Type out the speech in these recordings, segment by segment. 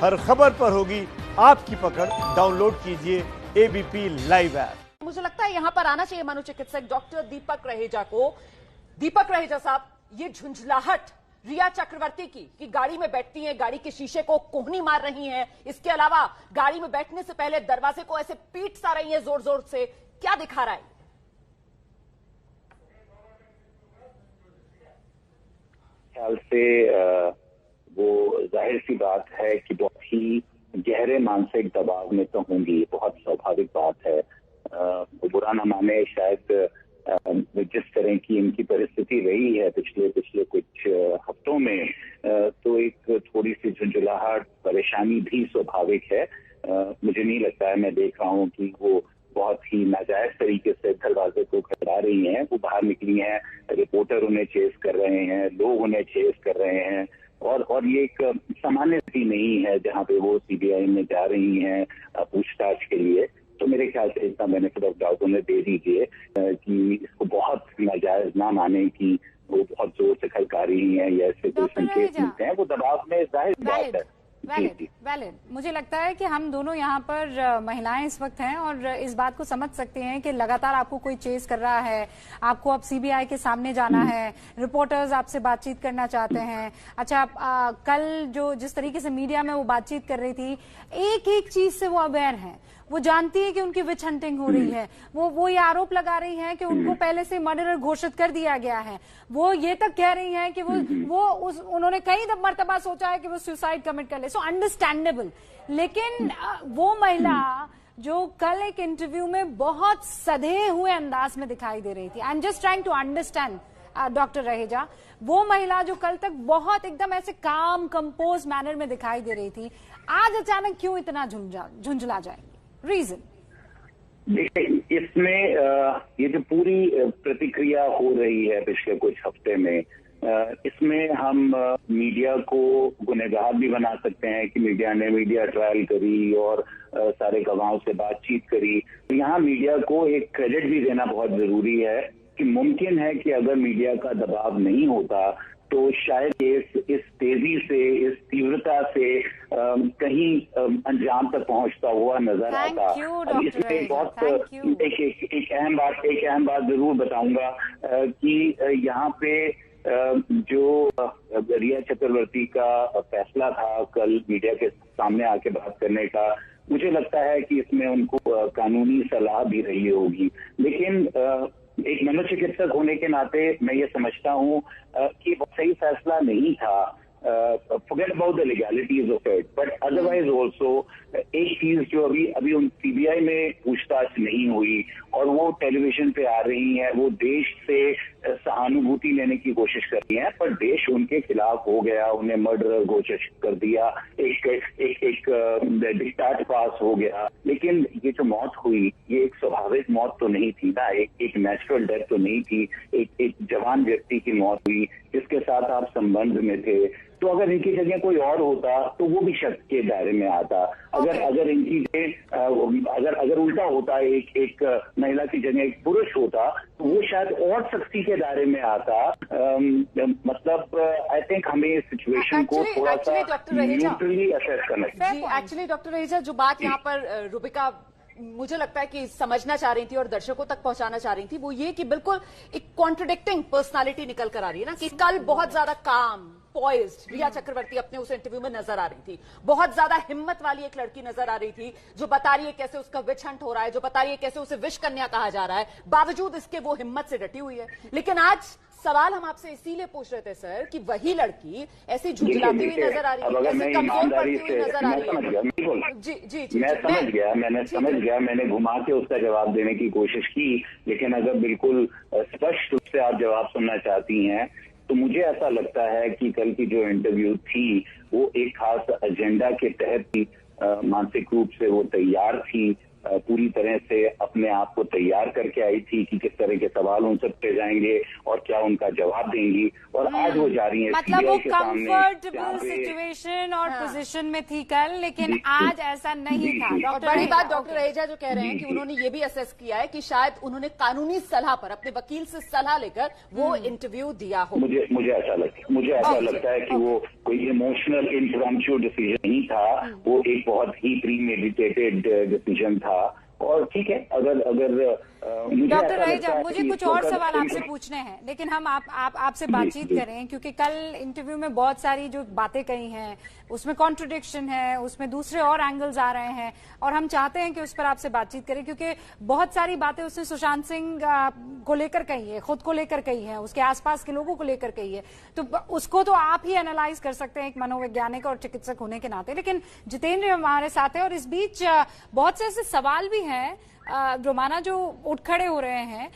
हर खबर पर होगी आपकी पकड़। डाउनलोड कीजिए एबीपी लाइव ऐप। मुझे लगता है यहां पर आना चाहिए मनोचिकित्सक डॉक्टर दीपक रहेजा को। दीपक रहेजा साहब, ये झुंझलाहट रिया चक्रवर्ती की कि गाड़ी में बैठती हैं, गाड़ी के शीशे को कोहनी मार रही हैं, इसके अलावा गाड़ी में बैठने से पहले दरवाजे को ऐसे पीट सा रही हैं जोर जोर से, क्या दिखा रहा है? ख्याल से वो जाहिर सी बात है कि बहुत ही गहरे मानसिक दबाव में तो होंगी, बहुत स्वाभाविक बात है। वो बुरा न माने, शायद जिस तरह की इनकी परिस्थिति रही है पिछले कुछ हफ्तों में, तो एक थोड़ी सी झुंझलाहट, परेशानी भी स्वाभाविक है। मुझे नहीं लगता है, मैं देख रहा हूँ कि वो बहुत ही नाजायज तरीके से दरवाजे को खड़ा रही हैं। वो बाहर निकली हैं, रिपोर्टर उन्हें चेस कर रहे हैं, लोग उन्हें चेस कर रहे हैं, और ये एक सामान्य स्थिति नहीं है जहाँ पे वो सीबीआई में जा रही हैं पूछताछ के लिए। तो मेरे ख्याल से इतना बेनिफिट ऑफ डाउट उन्हें दे दीजिए कि इसको बहुत नाजायज ना माने कि वो बहुत जोर से खड़का रही हैं या ऐसे कोई संकेत मिलते हैं। वो दबाव में जाहिर बात है। वैलिड। मुझे लगता है कि हम दोनों यहाँ पर महिलाएं इस वक्त हैं और इस बात को समझ सकते हैं कि लगातार आपको कोई चेस कर रहा है, आपको अब सीबीआई के सामने जाना है, रिपोर्टर्स आपसे बातचीत करना चाहते हैं। अच्छा, कल जो जिस तरीके से मीडिया में वो बातचीत कर रही थी, एक एक चीज से वो अवेयर है, वो जानती है कि उनकी विच हंटिंग हो रही है। वो ये आरोप लगा रही हैं कि उनको पहले से मर्डरर घोषित कर दिया गया है। वो ये तक कह रही हैं कि उन्होंने कई मर्तबा सोचा है कि वो सुसाइड कमिट कर ले। सो अंडरस्टैंडेबल। लेकिन वो महिला जो कल एक इंटरव्यू में बहुत सधे हुए अंदाज में दिखाई दे रही थी, I am just trying to understand doctor Raheja, वो महिला जो कल तक बहुत एकदम ऐसे काम कंपोज मैनर में दिखाई दे रही थी, आज अचानक क्यों इतना झुंझला जाएगी? रीजन देखिए, इसमें ये जो पूरी प्रतिक्रिया हो रही है पिछले कुछ हफ्ते में, इसमें हम मीडिया को गुनहगार भी बना सकते हैं कि मीडिया ने मीडिया ट्रायल करी और सारे गवाहों से बातचीत करी। यहाँ मीडिया को एक क्रेडिट भी देना बहुत जरूरी है कि मुमकिन है कि अगर मीडिया का दबाव नहीं होता तो शायद इस तेजी से, इस तीव्रता से कहीं अंजाम तक पहुंचता हुआ नजर आता। अब इसमें बहुत एक अहम बात जरूर बताऊंगा कि यहाँ पे जो रिया चक्रवर्ती का फैसला था कल मीडिया के सामने आके बात करने का, मुझे लगता है कि इसमें उनको कानूनी सलाह भी रही होगी। लेकिन एक मनोचिकित्सक होने के नाते मैं ये समझता हूँ कि बहुत सही फैसला नहीं था। Forget about the legalities of it, but otherwise also एक चीज जो अभी उन सीबीआई में पूछताछ नहीं हुई और वो टेलीविजन पे आ रही हैं, वो देश से सहानुभूति लेने की कोशिश कर रही हैं, पर देश उनके खिलाफ हो गया, उन्हें मर्डर घोषित कर दिया, एक डिक्टेट पास हो गया। लेकिन ये जो मौत हुई, ये एक स्वाभाविक मौत तो नहीं थी ना, एक नेचुरल डेथ तो नहीं थी। एक जवान व्यक्ति की मौत हुई जिसके साथ आप संबंध में थे। तो अगर इनकी जगह कोई और होता तो वो भी शक के दायरे में आता। अगर इनकी अगर उल्टा होता, एक महिला की जगह एक पुरुष होता तो वो शायद और सख्ती के दायरे में आता। मतलब आई थिंक हमें इस सिचुएशन को थोड़ा सा न्यूट्रली असेस करना चाहिए। एक्चुअली डॉक्टर रहेजा, जो बात यहाँ पर रूबिका मुझे लगता है कि समझना चाह रही थी और दर्शकों तक पहुंचाना चाह रही थी, वो ये कि बिल्कुल एक कॉन्ट्रडिक्टिंग पर्सनालिटी निकल कर आ रही है ना, कि कल बहुत ज्यादा काम पॉइज्ड रिया चक्रवर्ती अपने उस इंटरव्यू में नजर आ रही थी, बहुत ज्यादा हिम्मत वाली एक लड़की नजर आ रही थी जो बता रही है कैसे उसका विच हंट हो रहा है, जो बता रही है कैसे उसे विष कन्या कहा जा रहा है, बावजूद इसके वो हिम्मत से डटी हुई है। लेकिन आज सवाल हम आपसे इसीलिए पूछ रहे थे सर कि वही लड़की ऐसी झुंझलाती हुई नजर आ रही है, ऐसी कमजोर पड़ती हुई नजर आ रही है। जी, मैंने समझ गया, मैंने घुमा के उसका जवाब देने की कोशिश की। लेकिन अगर बिल्कुल स्पष्ट रूप से आप जवाब सुनना चाहती हैं तो मुझे ऐसा लगता है कि कल की जो इंटरव्यू थी वो एक खास एजेंडा के तहत थी। मानसिक रूप से वो तैयार थी, पूरी तरह से अपने आप को तैयार करके आई थी कि किस तरह के सवाल उन सब पे जाएंगे और क्या उनका जवाब देंगी। और आज वो जा रही है मतलब वो कंफर्टेबल सिचुएशन और पोजीशन में थी कल, लेकिन आज ऐसा नहीं था। और बड़ी बात डॉक्टर रहेजा जो कह रहे हैं कि उन्होंने ये भी असेस किया है कि शायद उन्होंने कानूनी सलाह पर अपने वकील से सलाह लेकर वो इंटरव्यू दिया हो। मुझे ऐसा लगता है कि वो कोई इमोशनल इम्प्रॉम्प्चू डिसीजन नहीं था, वो एक बहुत ही प्रीमेडिटेटेड डिसीजन था। और ठीक है, अगर डॉक्टर रहेजा, मुझे कुछ और सवाल आपसे पूछने हैं, लेकिन हम आपसे बातचीत करें, क्योंकि कल इंटरव्यू में बहुत सारी जो बातें कही हैं उसमें कॉन्ट्रडिक्शन है, उसमें दूसरे और एंगल्स आ रहे हैं, और हम चाहते हैं कि उस पर आपसे बातचीत करें, क्योंकि बहुत सारी बातें उसने सुशांत सिंह को लेकर कही है, खुद को लेकर कही है, उसके आसपास के लोगों को लेकर कही है, तो उसको तो आप ही एनालाइज कर सकते हैं एक मनोवैज्ञानिक और चिकित्सक होने के नाते। लेकिन जितेंद्र हमारे साथ है, और इस बीच बहुत से ऐसे सवाल भी हैं रोमाना जो उठ खड़े हो रहे हैं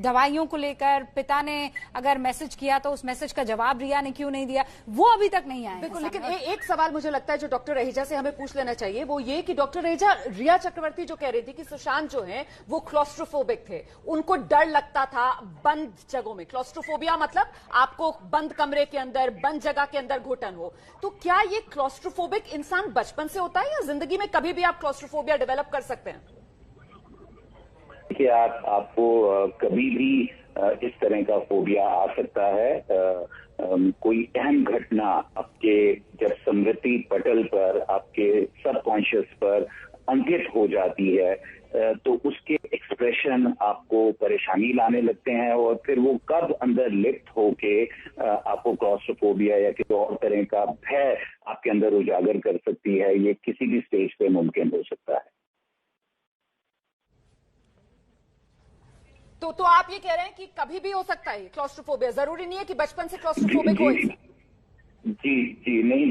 दवाइयों को लेकर। पिता ने अगर मैसेज किया तो उस मैसेज का जवाब रिया ने क्यों नहीं दिया, वो अभी तक नहीं आया। बिल्कुल, लेकिन एक सवाल मुझे लगता है जो डॉक्टर रहेजा से हमें पूछ लेना चाहिए, वो ये कि डॉक्टर रहेजा, रिया चक्रवर्ती जो कह रही थी कि सुशांत जो है वो क्लॉस्ट्रोफोबिक थे, उनको डर लगता था बंद जगहों में। क्लॉस्ट्रोफोबिया मतलब आपको बंद कमरे के अंदर, बंद जगह के अंदर घुटन हो। तो क्या ये क्लॉस्ट्रोफोबिक इंसान बचपन से होता है या जिंदगी में कभी भी आप क्लॉस्ट्रोफोबिया डेवलप कर सकते हैं? कि आपको कभी भी इस तरह का फोबिया आ सकता है। कोई अहम घटना आपके जब स्मृति पटल पर, आपके सबकॉन्शियस पर अंकित हो जाती है, तो उसके एक्सप्रेशन आपको परेशानी लाने लगते हैं, और फिर वो कब अंदर लिप्त होके आपको क्लॉस्ट्रोफोबिया या किसी और तरह का भय आपके अंदर उजागर कर सकती है, ये किसी भी स्टेज पे मुमकिन हो सकता है। तो आप ये कह रहे हैं कि कभी भी हो सकता है क्लॉस्ट्रोफोबिया, जरूरी नहीं है कि बचपन से क्लॉस्ट्रोफोबिक हो इंसान। जी नहीं,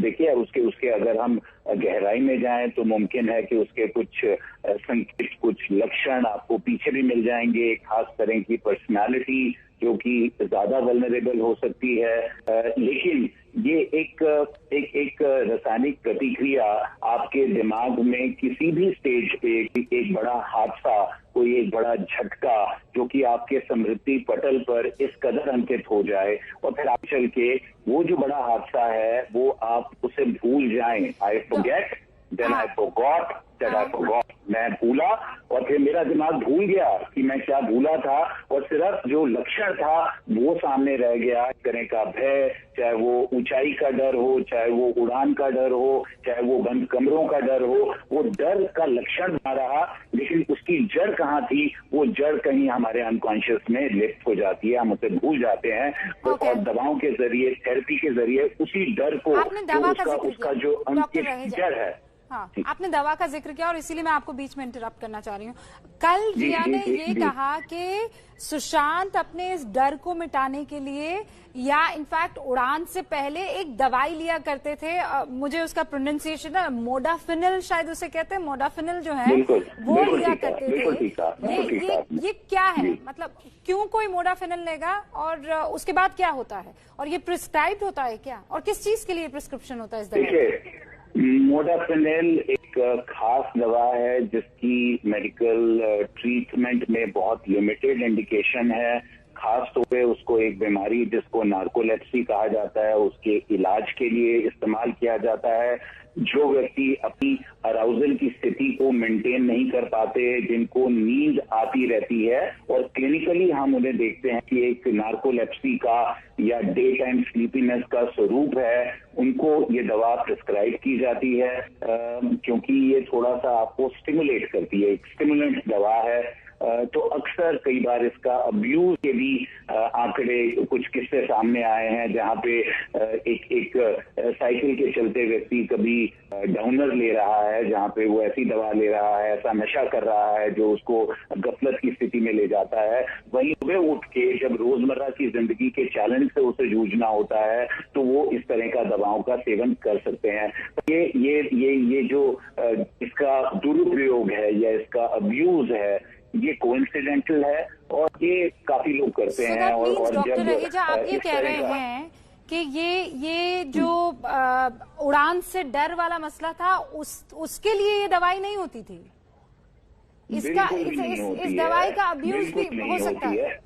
देखिए उसके अगर हम गहराई में जाएं तो मुमकिन है कि उसके कुछ संकेत, कुछ लक्षण आपको पीछे भी मिल जाएंगे। खास तरह की पर्सनालिटी जो कि ज्यादा वल्नरेबल हो सकती है, लेकिन ये एक रासायनिक प्रतिक्रिया आपके दिमाग में किसी भी स्टेज पे एक बड़ा हादसा, कोई एक बड़ा झटका जो कि आपके स्मृति पटल पर इस कदर अंकित हो जाए, और फिर आप चल के वो जो बड़ा हादसा है वो आप उसे भूल जाएं। I forget, then I forgot, that I forgot, मैं भूला और फिर मेरा दिमाग भूल गया कि मैं क्या भूला था, और सिर्फ जो लक्षण था वो सामने रह गया। इस तरह का भय, चाहे वो ऊंचाई का डर हो, चाहे वो उड़ान का डर हो, चाहे वो बंद कमरों का डर हो, वो डर का लक्षण बना रहा, लेकिन उसकी जड़ कहाँ थी? वो जड़ कहीं हमारे अनकॉन्शियस में लिप्त हो जाती है, हम उसे भूल जाते हैं। तो और दवाओं के जरिए, थेरेपी के जरिए उसी डर को, उसका जो अंकित जड़ है। हाँ, आपने दवा का जिक्र किया और इसीलिए मैं आपको बीच में इंटरप्ट करना चाह रही हूँ। कल रिया ने ये कहा कि सुशांत अपने इस डर को मिटाने के लिए या इनफैक्ट उड़ान से पहले एक दवाई लिया करते थे, मुझे उसका प्रोनाउंसिएशन है मोडाफिनिल, शायद उसे कहते हैं, मोडाफिनिल जो है वो लिया करते थे। ये क्या है, मतलब क्यों कोई मोडाफिनिल लेगा और उसके बाद क्या होता है, और ये प्रिस्क्राइब्ड होता है क्या, और किस चीज के लिए प्रिस्क्रिप्शन होता है इस दवा? मोडाफिनिल एक खास दवा है जिसकी मेडिकल ट्रीटमेंट में बहुत लिमिटेड इंडिकेशन है। खास तौर पे उसको एक बीमारी जिसको नार्कोलेप्सी कहा जाता है, उसके इलाज के लिए इस्तेमाल किया जाता है। जो व्यक्ति अपनी अराउजल की स्थिति को मेंटेन नहीं कर पाते, जिनको नींद आती रहती है, और क्लिनिकली हम उन्हें देखते हैं कि एक नार्कोलेप्सी का या डे टाइम स्लीपीनेस का स्वरूप है, उनको ये दवा प्रिस्क्राइब की जाती है, क्योंकि ये थोड़ा सा आपको स्टिमुलेट करती है, एक स्टिमुलेंट दवा है। तो अक्सर कई बार इसका अब्यूज के भी आंकड़े, कुछ किस्से सामने आए हैं जहां पे एक साइकिल के चलते व्यक्ति कभी डाउनर ले रहा है, जहां पे वो ऐसी दवा ले रहा है, ऐसा नशा कर रहा है जो उसको गफलत की स्थिति में ले जाता है। वहीं सुबह उठ के जब रोजमर्रा की जिंदगी के चैलेंज से उसे जूझना होता है तो वो इस तरह का दवाओं का सेवन कर सकते हैं। ये जो इसका दुरुपयोग है या इसका अब्यूज है, ये कोइंसिडेंटल है और ये काफी लोग करते हैं। और डॉक्टर रहेजा, आप ये कह रहे हैं कि ये जो उड़ान से डर वाला मसला था, उसके लिए ये दवाई नहीं होती थी, इसका इस दवाई का अब्यूज भी हो सकता है।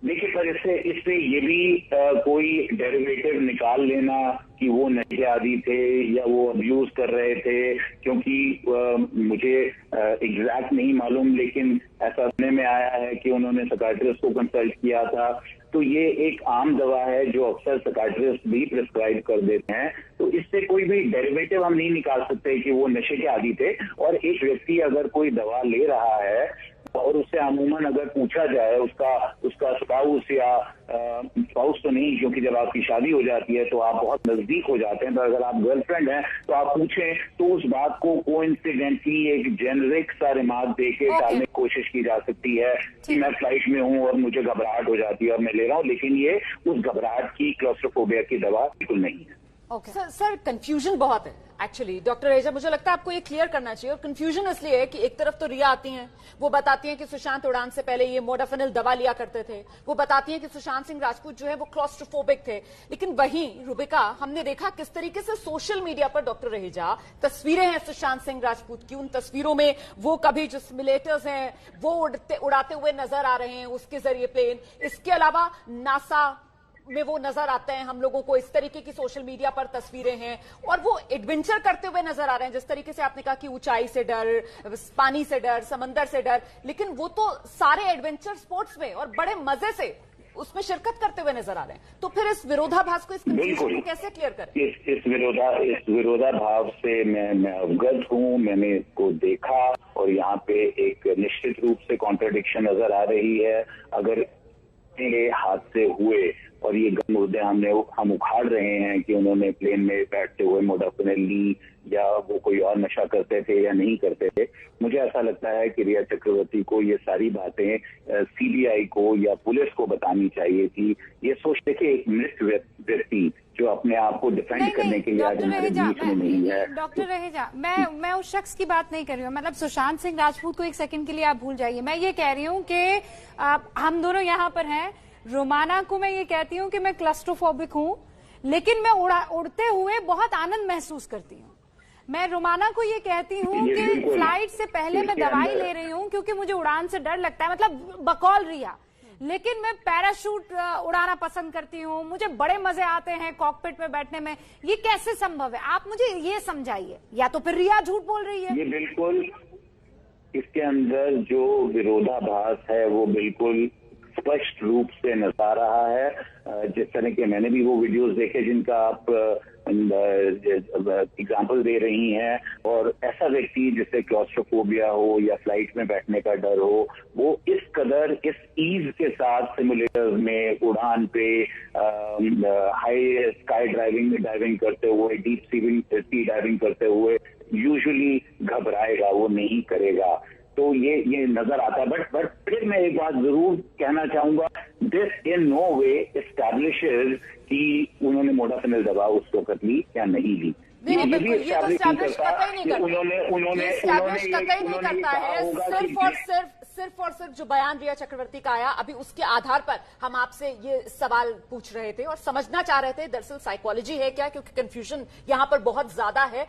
देखिए, पर इससे ये भी कोई डेरिवेटिव निकाल लेना कि वो नशे आदी थे या वो अब्यूज कर रहे थे, क्योंकि मुझे एग्जैक्ट नहीं मालूम, लेकिन ऐसा सुनने में आया है कि उन्होंने साइकियाट्रिस्ट को कंसल्ट किया था। तो ये एक आम दवा है जो अक्सर साइकियाट्रिस्ट भी प्रिस्क्राइब कर देते हैं। तो इससे कोई भी डेरिवेटिव हम नहीं निकाल सकते कि वो नशे के आदी थे। और एक व्यक्ति अगर कोई दवा ले रहा है और उससे अमूमन अगर पूछा जाए उसका स्पाउस या स्पाउस तो नहीं, क्योंकि जब आपकी शादी हो जाती है तो आप बहुत नजदीक हो जाते हैं, तो अगर आप गर्लफ्रेंड हैं तो आप पूछें तो उस बात को कोइंसिडेंटली एक जेनरिक सा रिमार्क देके टालने की कोशिश की जा सकती है कि मैं फ्लाइट में हूं और मुझे घबराहट हो जाती है और मैं ले रहा हूं, लेकिन ये उस घबराहट की क्लॉस्ट्रोफोबिया की दवा बिल्कुल नहीं है। सर कंफ्यूजन बहुत है एक्चुअली। डॉक्टर रहेजा, मुझे लगता है आपको ये क्लियर करना चाहिए। और कंफ्यूजन इसलिए है कि एक तरफ तो रिया आती हैं, वो बताती हैं कि सुशांत उड़ान से पहले ये मोडाफिनिल दवा लिया करते थे, वो बताती हैं कि सुशांत सिंह राजपूत जो है वो क्लॉस्ट्रोफोबिक थे। लेकिन वहीं रुबिका, हमने देखा किस तरीके से सोशल मीडिया पर डॉक्टर रहेजा तस्वीरें हैं सुशांत सिंह राजपूत की, उन तस्वीरों में वो कभी जो सिमुलेटर्स हैं वो उड़ाते हुए नजर आ रहे हैं उसके जरिए प्लेन। इसके अलावा नासा में वो नजर आते हैं हम लोगों को, इस तरीके की सोशल मीडिया पर तस्वीरें हैं और वो एडवेंचर करते हुए नजर आ रहे हैं। जिस तरीके से आपने कहा कि ऊंचाई से डर, पानी से डर, समंदर से डर, लेकिन वो तो सारे एडवेंचर स्पोर्ट्स में और बड़े मजे से उसमें शिरकत करते हुए नजर आ रहे हैं। तो फिर इस विरोधाभास को, इस कंफ्यूजन को कैसे क्लियर करें? इस विरोधाभास से मैं अवगत हूं, मैंने इसको देखा और यहाँ पे एक निश्चित रूप से कॉन्ट्रडिक्शन नजर आ रही है। अगर ये हादसे हुए और ये मुद्दे हम उखाड़ रहे हैं कि उन्होंने प्लेन में बैठते हुए मोडाफिनिल ली या वो कोई और नशा करते थे या नहीं करते थे, मुझे ऐसा लगता है कि रिया चक्रवर्ती को ये सारी बातें सीबीआई को या पुलिस को बतानी चाहिए थी। ये सोचते कि एक मृत व्यक्ति जो अपने आप को डिफेंड करने के लिए आज हमारे बीच में नहीं है। डॉक्टर रहेजा, मैं उस शख्स की बात नहीं कर रही हूँ, मतलब सुशांत सिंह राजपूत को एक सेकंड के लिए आप भूल जाइए। मैं ये कह रही हूँ कि हम दोनों यहाँ पर हैं। रोमाना को मैं ये कहती हूँ कि मैं क्लस्ट्रोफोबिक हूँ, लेकिन मैं उड़ते हुए बहुत आनंद महसूस करती हूँ। मैं रोमाना को ये कहती हूँ कि फ्लाइट से पहले मैं दवाई ले रही हूँ क्योंकि मुझे उड़ान से डर लगता है, मतलब बकौल रिया, लेकिन मैं पैराशूट उड़ाना पसंद करती हूँ, मुझे बड़े मजे आते हैं कॉकपिट में बैठने में। ये कैसे संभव है? आप मुझे ये समझाइए, या तो फिर रिया झूठ बोल रही है। ये बिल्कुल, इसके अंदर जो विरोधाभास है वो बिल्कुल स्पष्ट रूप से नजर आ रहा है। जिस तरह के मैंने भी वो वीडियोस देखे जिनका आप एग्जाम्पल दे रही हैं, और ऐसा व्यक्ति जिसे क्लॉस्ट्रोफोबिया हो या फ्लाइट में बैठने का डर हो, वो इस कदर इस ईज के साथ सिमुलेटर्स में उड़ान पे हाई स्काई डाइविंग करते हुए, डीप सी डाइविंग करते हुए यूजुअली घबराएगा, वो नहीं करेगा। तो ये नजर आता है। बट फिर मैं एक बात जरूर कहना चाहूंगा, दिस इन नो वे एस्टैब्लिशेज कि उन्होंने मोडाफिनिल दवा उस वक्त ली या नहीं ली। नहीं, बिल्कुल, ये तो एस्टैब्लिश कतई नहीं करता। सिर्फ और सिर्फ जो बयान रिया चक्रवर्ती का आया अभी, उसके आधार पर हम आपसे ये सवाल पूछ रहे थे और समझना चाह रहे थे दरअसल साइकोलॉजी है क्या, क्योंकि कंफ्यूजन यहाँ पर बहुत ज्यादा है।